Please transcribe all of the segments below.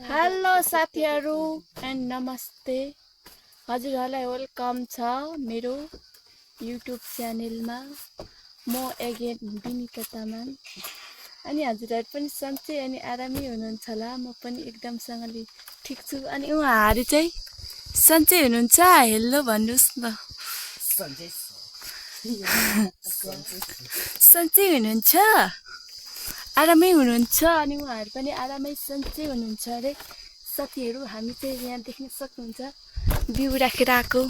Hello साथीहरु and नमस्ते हजुरहरुलाई welcome छ मेरो युट्युब च्यानलमा। म एगेन बिनिता तामाङ अनि हजुरहरु पनि सन्चै अनि आरामै हुनुहुन्छ होला। म पनि एकदमसँगले ठीक छु अनि उहाँहरु चाहिँ सन्चै हुनुहुन्छ? हेलो भन्नुस् न। सन्चै हुनुहुन्छ? आरामै हुनुहुन्छ अनि उहाँहरु पनि आरामै सन्चै हुनुहुन्छ अरे। साथीहरु हामी चाहिँ यहाँ देख्न सक्नुहुन्छ बिउ राखेर आएको।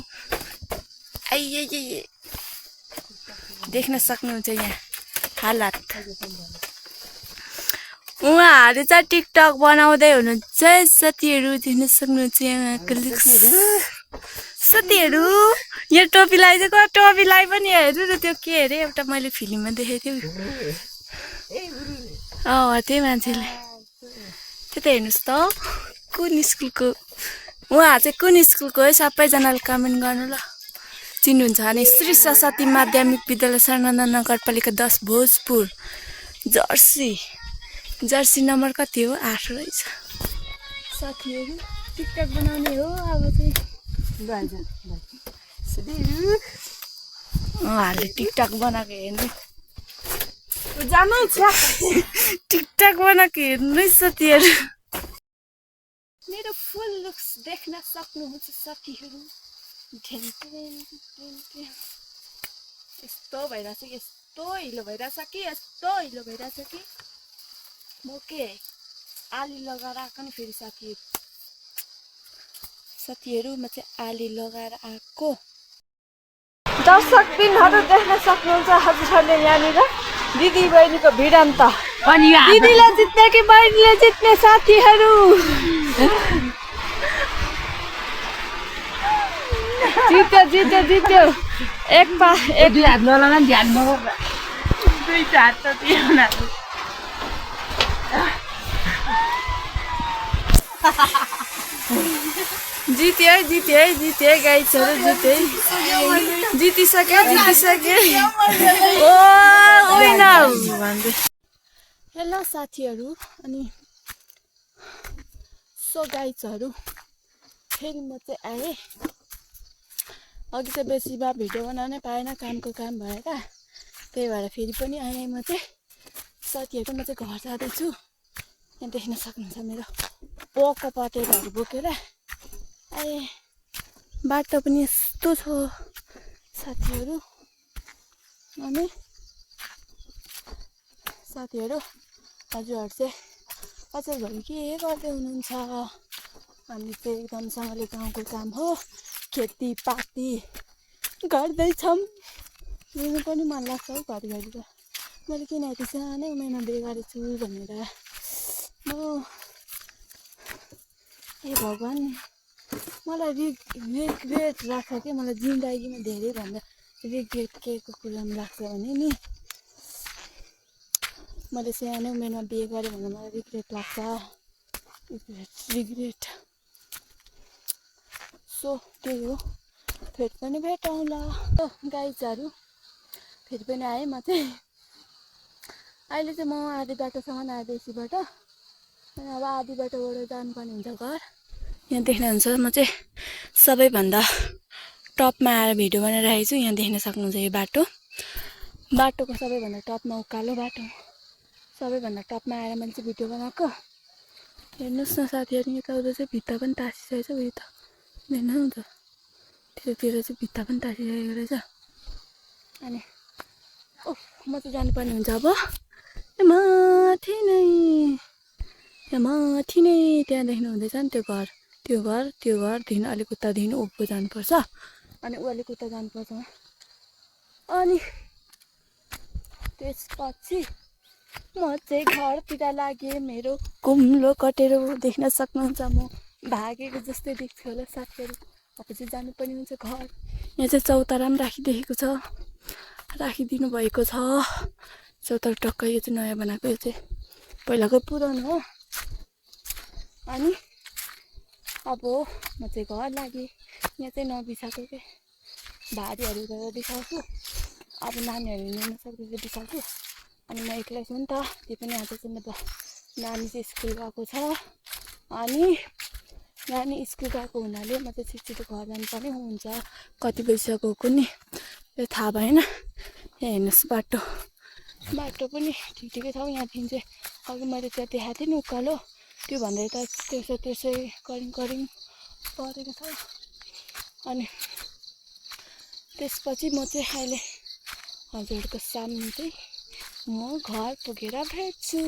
आइए देख्न सक्नुहुन्छ यहाँ हालत। उहाँहरु चाहिँ टिकटक बनाउँदै हुनुहुन्छ साथीहरु, देख्न सक्नुहुन्छ यहाँको लुक्स। साथीहरु यहाँ टोपी लगाइदिएको, टोपीलाई पनि हेर्नु न, त्यो के अरे एउटा मैले फिल्ममा देखेको थिएँ। त्यही मान्छेले त्यता हेर्नुहोस् त कुन स्कुलको उहाँ चाहिँ कुन स्कुलको है सबैजनाले कमेन्ट गर्नु ल। चिन्नुहुन्छ भने श्री सरस्वती माध्यमिक विद्यालय सरनन्द नगरपालिका 10 भोजपुर जर्सी नम्बर कति हो? 8 रहेछ। साथीहरु टिकटक बनाउने हो अब चाहिँ उहाँहरूले टिकटक बनाएको हेर्नु, जानु टिकटक बनाएको हेर्नु साथीहरु। मेरो फुल लुक्स देख्न सक्नुहुन्छ साथीहरु। यस्तो भइरहेछ, यस्तो हिलो भइरहेछ कि म के आली लगाएर आएको नि फेरि साथीहरु म चाहिँ आली लगाएर आएको। दर्शकबिनहरु देख्न सक्नुहुन्छ हजुरहरुले यहाँनिर दिदी बहिनीको भिडान्त। दिदीले जित्ने कि बहिनीले जित्ने साथीहरु? जित्यो एक हात नलगा नि, ध्यान नगर, दुईटा हात त दिएन। जित्यो गाइजहरु, जितिसक्यो। हेलो साथीहरु अनि सो गाइजहरु फेरि म चाहिँ आएँ। अघि चाहिँ बेसी भए भिडियो बनाउनै पाएन, कामको काम भएर, त्यही भएर फेरि पनि आएँ म चाहिँ। साथीहरु म चाहिँ घर जाँदैछु। यहाँ देख्न सक्नुहुन्छ मेरो पोको पटेलहरू बोकेर आएँ। बाटो पनि यस्तो छ साथीहरु। अनि साथीहरु हजुरहरु चाहिँ अचेलभरि के गर्दै हुनुहुन्छ? हामी चाहिँ एकदमसँगले गाउँको काम हो खेतीपाती गर्दैछौँ। लिनु पनि मन लाग्छ हौ घरिघरि त। मैले किन यति सानै उमेरमा बिहे गरेछु भनेर म ए भगवान् मलाई रिग्रेट लाग्छ कि मलाई जिन्दगीमा धेरैभन्दा रिग्रेट के को कुरामा लाग्छ भने नि मैले सानो उमेरमा बिहे गरेँ भनेर मलाई रिग्रेट लाग्छ। रिग्रेट सो त्यही हो। फेरि पनि भेटौँला गाइजहरु। फेरि पनि आएँ म चाहिँ। अहिले चाहिँ म आधी बाटोसम्म आएँ बेसीबाट। अनि अब आधी बाटोबाट जानुपर्ने हुन्छ घर। यहाँ देख्नुहुन्छ म चाहिँ सबैभन्दा टपमा आएर भिडियो बनाइरहेको छु। यहाँ देख्न सक्नुहुन्छ यो बाटोको सबैभन्दा टपमा उकालो बाटो, सबैभन्दा टपमा आएर मैले चाहिँ भिडियो बनाएको। हेर्नुहोस् न साथीहरु, यताउता चाहिँ भित्ता पनि टाँसिरहेछ। उयो त देख्नुहुन्छ त्यतातिर चाहिँ भित्ता पनि टाँसिरहेको रहेछ। अनि म चाहिँ जानुपर्ने हुन्छ अब माथि नै त्यहाँ देख्नु हुँदैछ नि त्यो घरदेखि अलिक उतादेखि उभो जानुपर्छ। अनि ऊ अलिक उता जानुपर्छ। अनि त्यसपछि म चाहिँ घरतिर लागेँ। मेरो कुम्लो कटेर देख्न सक्नुहुन्छ म भागेको जस्तै देख्छु होला साथीहरु। अब चाहिँ जानुपर्ने हुन्छ घर। यहाँ चाहिँ चौतारा पनि राखिदिनु भएको छ। चौतारा टक्कै यो चाहिँ नयाँ बनाएको, यो चाहिँ पहिलाको पुरानो हो। अनि अब म चाहिँ घर लागेँ। यहाँ चाहिँ नबिसाएको के भारीहरू गरेर बिसाउँछु। अब नानीहरू हिँड्न सक्दैछ बिसाउँछु। अनि म एक्लै छु नि त, त्यही पनि आज चाहिँ नानी चाहिँ स्कुल गएको छ। अनि नानी स्कुल गएको हुनाले म चाहिँ छिटो घर जानुपर्ने हुन्छ। कति बजिसक्यो कुन्नि त्यो थाहा भएन। यहाँ हेर्नुहोस् बाटो पनि ठिकै छ। यहाँदेखि चाहिँ अघि मैले त्यहाँ देखाएको थिएँ नि उकालो, त्यो भन्दै त त्यसै करिङ परेको छ। अनि त्यसपछि म चाहिँ अहिले हजुरहरूको सामने चाहिँ म घर पुगेर भेट्छु।